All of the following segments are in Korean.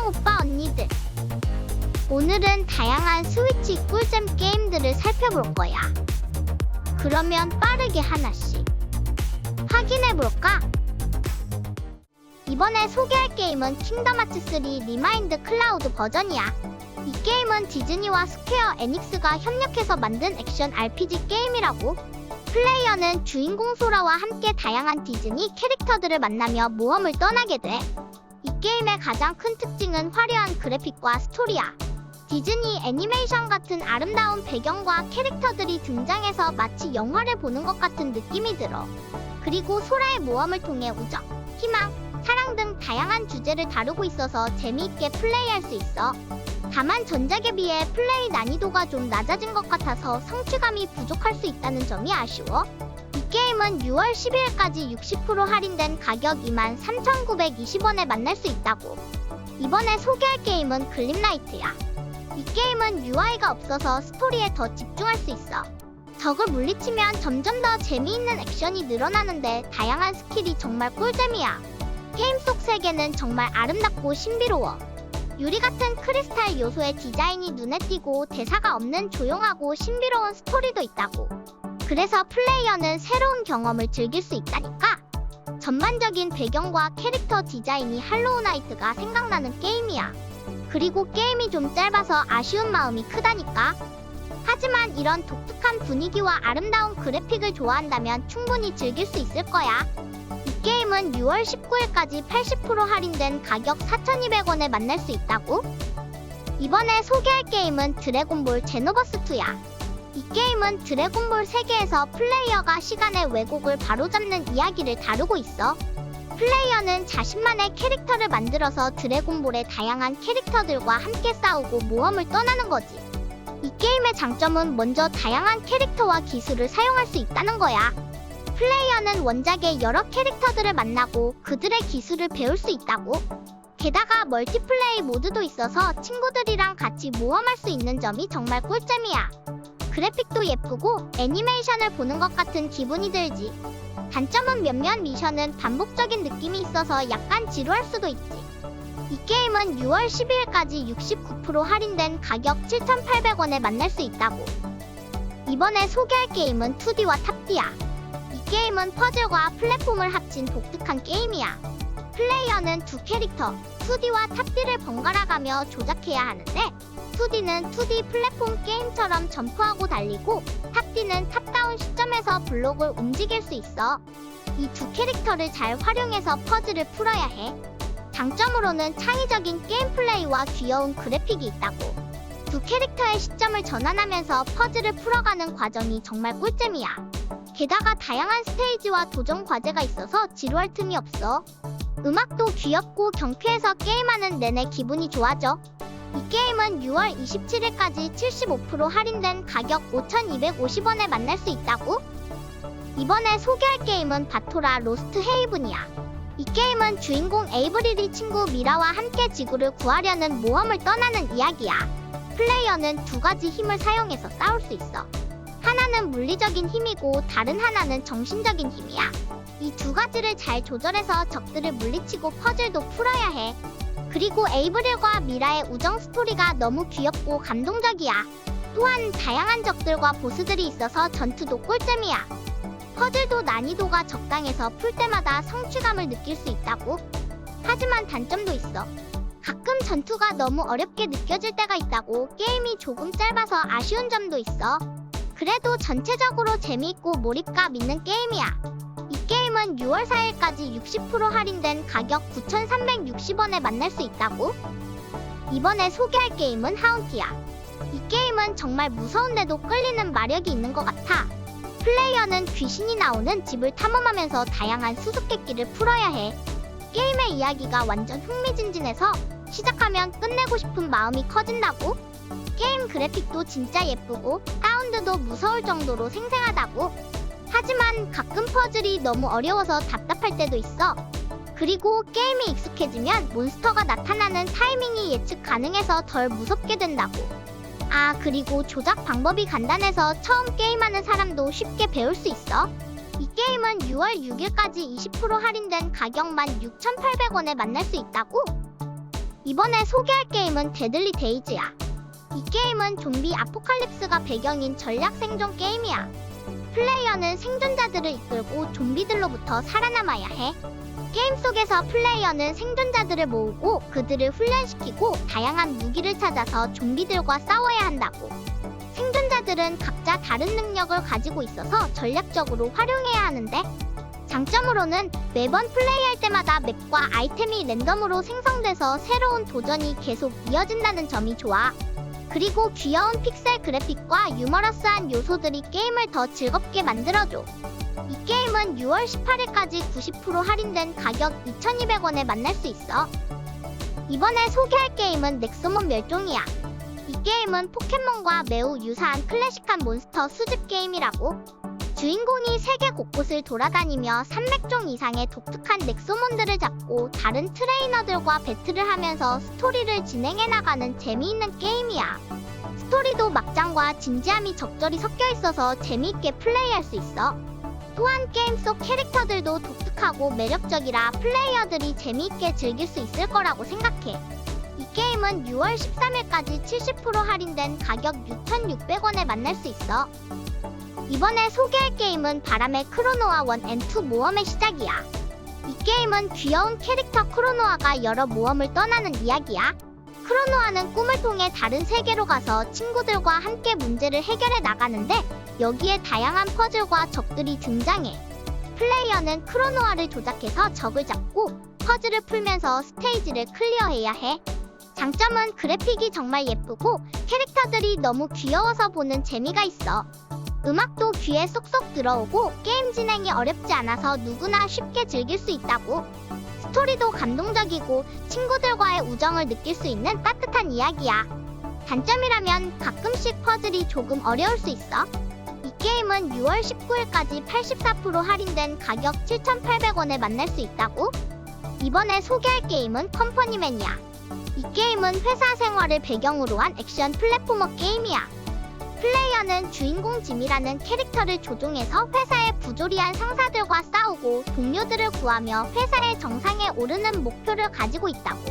안녕 오빠 언니들. 오늘은 다양한 스위치 꿀잼 게임들을 살펴볼 거야. 그러면 빠르게 하나씩 확인해볼까? 이번에 소개할 게임은 킹덤 하츠 3 리마인드 클라우드 버전이야. 이 게임은 디즈니와 스퀘어 에닉스가 협력해서 만든 액션 RPG 게임이라고. 플레이어는 주인공 소라와 함께 다양한 디즈니 캐릭터들을 만나며 모험을 떠나게 돼. 이 게임의 가장 큰 특징은 화려한 그래픽과 스토리야. 디즈니 애니메이션 같은 아름다운 배경과 캐릭터들이 등장해서 마치 영화를 보는 것 같은 느낌이 들어. 그리고 소라의 모험을 통해 우정, 희망, 사랑 등 다양한 주제를 다루고 있어서 재미있게 플레이할 수 있어. 다만 전작에 비해 플레이 난이도가 좀 낮아진 것 같아서 성취감이 부족할 수 있다는 점이 아쉬워. 이 게임은 6월 12일까지 60% 할인된 가격 23,920원에 만날 수 있다고. 이번에 소개할 게임은 글림라이트야. 이 게임은 UI가 없어서 스토리에 더 집중할 수 있어. 적을 물리치면 점점 더 재미있는 액션이 늘어나는데 다양한 스킬이 정말 꿀잼이야. 게임 속 세계는 정말 아름답고 신비로워. 유리 같은 크리스탈 요소의 디자인이 눈에 띄고 대사가 없는 조용하고 신비로운 스토리도 있다고. 그래서 플레이어는 새로운 경험을 즐길 수 있다니까. 전반적인 배경과 캐릭터 디자인이 할로우 나이트가 생각나는 게임이야. 그리고 게임이 좀 짧아서 아쉬운 마음이 크다니까. 하지만 이런 독특한 분위기와 아름다운 그래픽을 좋아한다면 충분히 즐길 수 있을 거야. 이 게임은 6월 19일까지 80% 할인된 가격 4,200원에 만날 수 있다고. 이번에 소개할 게임은 드래곤볼 제노버스2야. 이 게임은 드래곤볼 세계에서 플레이어가 시간의 왜곡을 바로잡는 이야기를 다루고 있어. 플레이어는 자신만의 캐릭터를 만들어서 드래곤볼의 다양한 캐릭터들과 함께 싸우고 모험을 떠나는 거지. 이 게임의 장점은 먼저 다양한 캐릭터와 기술을 사용할 수 있다는 거야. 플레이어는 원작의 여러 캐릭터들을 만나고 그들의 기술을 배울 수 있다고. 게다가 멀티플레이 모드도 있어서 친구들이랑 같이 모험할 수 있는 점이 정말 꿀잼이야. 그래픽도 예쁘고 애니메이션을 보는 것 같은 기분이 들지. 단점은 몇몇 미션은 반복적인 느낌이 있어서 약간 지루할 수도 있지. 이 게임은 6월 12일까지 69% 할인된 가격 7,800원에 만날 수 있다고. 이번에 소개할 게임은 2D와 탑디야. 이 게임은 퍼즐과 플랫폼을 합친 독특한 게임이야. 플레이어는 두 캐릭터, 2D와 탑디를 번갈아가며 조작해야 하는데 2D는 2D 플랫폼 게임처럼 점프하고 달리고 탑디는 탑다운 시점에서 블록을 움직일 수 있어. 이 두 캐릭터를 잘 활용해서 퍼즐을 풀어야 해. 장점으로는 창의적인 게임 플레이와 귀여운 그래픽이 있다고. 두 캐릭터의 시점을 전환하면서 퍼즐을 풀어가는 과정이 정말 꿀잼이야. 게다가 다양한 스테이지와 도전 과제가 있어서 지루할 틈이 없어. 음악도 귀엽고 경쾌해서 게임하는 내내 기분이 좋아져. 이 게임은 6월 27일까지 75% 할인된 가격 5,250원에 만날 수 있다고. 이번에 소개할 게임은 바토라 로스트 헤이븐이야. 이 게임은 주인공 에이브릴이 친구 미라와 함께 지구를 구하려는 모험을 떠나는 이야기야. 플레이어는 두 가지 힘을 사용해서 싸울 수 있어. 하나는 물리적인 힘이고 다른 하나는 정신적인 힘이야. 이 두 가지를 잘 조절해서 적들을 물리치고 퍼즐도 풀어야 해. 그리고 에이브릴과 미라의 우정 스토리가 너무 귀엽고 감동적이야. 또한 다양한 적들과 보스들이 있어서 전투도 꿀잼이야. 퍼즐도 난이도가 적당해서 풀 때마다 성취감을 느낄 수 있다고. 하지만 단점도 있어. 가끔 전투가 너무 어렵게 느껴질 때가 있다고. 게임이 조금 짧아서 아쉬운 점도 있어. 그래도 전체적으로 재미있고 몰입감 있는 게임이야. 이 게임은 6월 4일까지 60% 할인된 가격 9,360원에 만날 수 있다고. 이번에 소개할 게임은 하운트야. 이 게임은 정말 무서운데도 끌리는 마력이 있는 것 같아. 플레이어는 귀신이 나오는 집을 탐험하면서 다양한 수수께끼를 풀어야 해. 게임의 이야기가 완전 흥미진진해서 시작하면 끝내고 싶은 마음이 커진다고. 게임 그래픽도 진짜 예쁘고 사운드도 무서울 정도로 생생하다고. 하지만 가끔 퍼즐이 너무 어려워서 답답할 때도 있어. 그리고 게임이 익숙해지면 몬스터가 나타나는 타이밍이 예측 가능해서 덜 무섭게 된다고. 그리고 조작 방법이 간단해서 처음 게임하는 사람도 쉽게 배울 수 있어. 이 게임은 6월 6일까지 20% 할인된 가격 16,800원에 만날 수 있다고? 이번에 소개할 게임은 데들리 데이즈야. 이 게임은 좀비 아포칼립스가 배경인 전략 생존 게임이야. 플레이어는 생존자들을 이끌고 좀비들로부터 살아남아야 해. 게임 속에서 플레이어는 생존자들을 모으고 그들을 훈련시키고 다양한 무기를 찾아서 좀비들과 싸워야 한다고. 생존자들은 각자 다른 능력을 가지고 있어서 전략적으로 활용해야 하는데, 장점으로는 매번 플레이할 때마다 맵과 아이템이 랜덤으로 생성돼서 새로운 도전이 계속 이어진다는 점이 좋아. 그리고 귀여운 픽셀 그래픽과 유머러스한 요소들이 게임을 더 즐겁게 만들어줘. 이 게임은 6월 18일까지 90% 할인된 가격 2,200원에 만날 수 있어. 이번에 소개할 게임은 넥소몬 멸종이야. 이 게임은 포켓몬과 매우 유사한 클래식한 몬스터 수집 게임이라고. 주인공이 세계 곳곳을 돌아다니며 300종 이상의 독특한 넥소몬들을 잡고 다른 트레이너들과 배틀을 하면서 스토리를 진행해 나가는 재미있는 게임이야. 스토리도 막장과 진지함이 적절히 섞여 있어서 재미있게 플레이할 수 있어. 또한 게임 속 캐릭터들도 독특하고 매력적이라 플레이어들이 재미있게 즐길 수 있을 거라고 생각해. 이 게임은 6월 13일까지 70% 할인된 가격 6,600원에 만날 수 있어. 이번에 소개할 게임은 바람의 크로노아 1&2 모험의 시작이야. 이 게임은 귀여운 캐릭터 크로노아가 여러 모험을 떠나는 이야기야. 크로노아는 꿈을 통해 다른 세계로 가서 친구들과 함께 문제를 해결해 나가는데, 여기에 다양한 퍼즐과 적들이 등장해. 플레이어는 크로노아를 조작해서 적을 잡고 퍼즐을 풀면서 스테이지를 클리어해야 해. 장점은 그래픽이 정말 예쁘고 캐릭터들이 너무 귀여워서 보는 재미가 있어. 음악도 귀에 쏙쏙 들어오고 게임 진행이 어렵지 않아서 누구나 쉽게 즐길 수 있다고. 스토리도 감동적이고 친구들과의 우정을 느낄 수 있는 따뜻한 이야기야. 단점이라면 가끔씩 퍼즐이 조금 어려울 수 있어. 이 게임은 6월 19일까지 84% 할인된 가격 7,800원에 만날 수 있다고. 이번에 소개할 게임은 컴퍼니맨이야. 이 게임은 회사 생활을 배경으로 한 액션 플랫포머 게임이야. 플레이어는 주인공 짐이라는 캐릭터를 조종해서 회사의 부조리한 상사들과 싸우고 동료들을 구하며 회사의 정상에 오르는 목표를 가지고 있다고.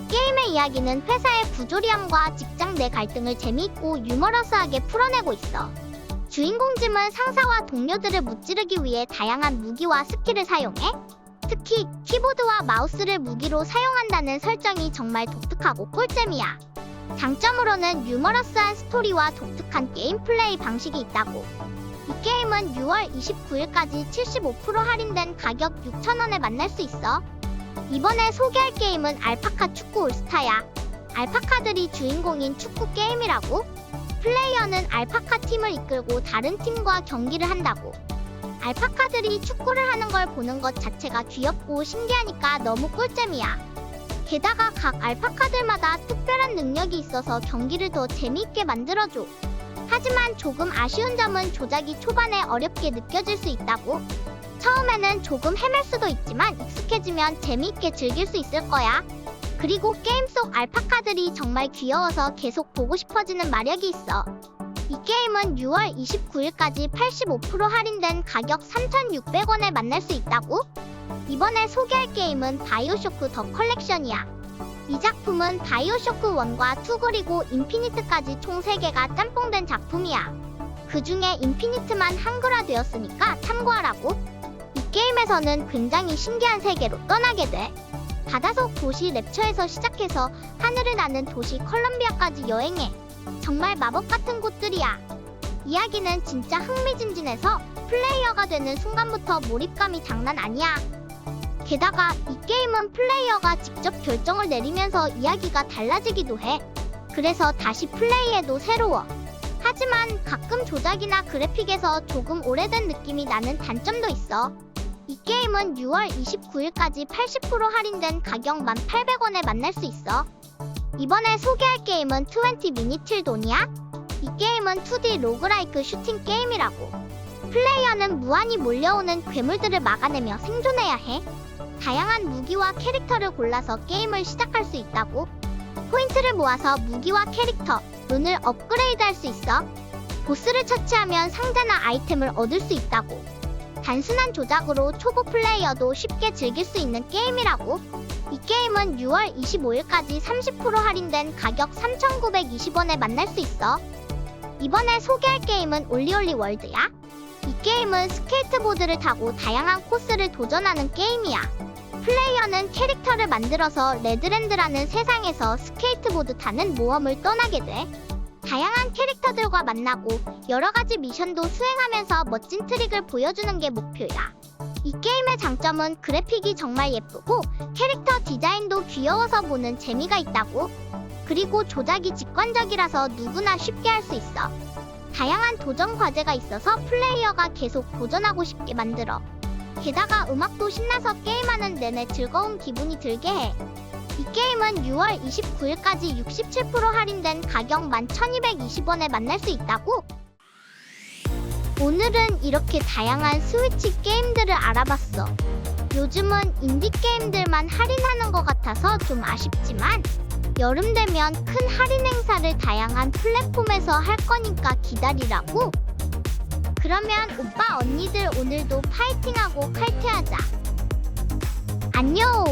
게임의 이야기는 회사의 부조리함과 직장 내 갈등을 재미있고 유머러스하게 풀어내고 있어. 주인공 짐은 상사와 동료들을 무찌르기 위해 다양한 무기와 스킬을 사용해. 특히 키보드와 마우스를 무기로 사용한다는 설정이 정말 독특하고 꿀잼이야. 장점으로는 유머러스한 스토리와 독특한 게임 플레이 방식이 있다고. 이 게임은 6월 29일까지 75% 할인된 가격 6,000원에 만날 수 있어. 이번에 소개할 게임은 알파카 축구 올스타야. 알파카들이 주인공인 축구 게임이라고. 플레이어는 알파카 팀을 이끌고 다른 팀과 경기를 한다고. 알파카들이 축구를 하는 걸 보는 것 자체가 귀엽고 신기하니까 너무 꿀잼이야. 게다가 각 알파카들마다 특별한 능력이 있어서 경기를 더 재미있게 만들어줘. 하지만 조금 아쉬운 점은 조작이 초반에 어렵게 느껴질 수 있다고. 처음에는 조금 헤맬 수도 있지만 익숙해지면 재미있게 즐길 수 있을 거야. 그리고 게임 속 알파카들이 정말 귀여워서 계속 보고 싶어지는 마력이 있어. 이 게임은 6월 29일까지 85% 할인된 가격 3,600원에 만날 수 있다고? 이번에 소개할 게임은 바이오쇼크 더 컬렉션이야. 이 작품은 바이오쇼크 1과 2 그리고 인피니트까지 총 3개가 짬뽕된 작품이야. 그 중에 인피니트만 한글화되었으니까 참고하라고. 이 게임에서는 굉장히 신기한 세계로 떠나게 돼. 바다속 도시 랩처에서 시작해서 하늘을 나는 도시 컬럼비아까지 여행해. 정말 마법 같은 곳들이야. 이야기는 진짜 흥미진진해서 플레이어가 되는 순간부터 몰입감이 장난 아니야. 게다가 이 게임은 플레이어가 직접 결정을 내리면서 이야기가 달라지기도 해. 그래서 다시 플레이해도 새로워. 하지만 가끔 조작이나 그래픽에서 조금 오래된 느낌이 나는 단점도 있어. 이 게임은 6월 29일까지 80% 할인된 가격 1,800원에 만날 수 있어. 이번에 소개할 게임은 20 미닛 틸 돈이야. 이 게임은 2D 로그라이크 슈팅 게임이라고. 플레이어는 무한히 몰려오는 괴물들을 막아내며 생존해야 해. 다양한 무기와 캐릭터를 골라서 게임을 시작할 수 있다고. 포인트를 모아서 무기와 캐릭터, 룬을 업그레이드할 수 있어. 보스를 처치하면 상자나 아이템을 얻을 수 있다고. 단순한 조작으로 초보 플레이어도 쉽게 즐길 수 있는 게임이라고. 이 게임은 6월 25일까지 30% 할인된 가격 3,920원에 만날 수 있어. 이번에 소개할 게임은 올리올리 월드야. 이 게임은 스케이트보드를 타고 다양한 코스를 도전하는 게임이야. 플레이어는 캐릭터를 만들어서 레드랜드라는 세상에서 스케이트보드 타는 모험을 떠나게 돼. 다양한 캐릭터들과 만나고 여러가지 미션도 수행하면서 멋진 트릭을 보여주는 게 목표야. 이 게임의 장점은 그래픽이 정말 예쁘고 캐릭터 디자인도 귀여워서 보는 재미가 있다고. 그리고 조작이 직관적이라서 누구나 쉽게 할 수 있어. 다양한 도전 과제가 있어서 플레이어가 계속 도전하고 싶게 만들어. 게다가 음악도 신나서 게임하는 내내 즐거운 기분이 들게 해. 이 게임은 6월 29일까지 67% 할인된 가격 11,220원에 만날 수 있다고. 오늘은 이렇게 다양한 스위치 게임들을 알아봤어. 요즘은 인디 게임들만 할인하는 것 같아서 좀 아쉽지만 여름 되면 큰 할인 행사를 다양한 플랫폼에서 할 거니까 기다리라고. 그러면 오빠 언니들 오늘도 파이팅하고 칼퇴하자. 안녕.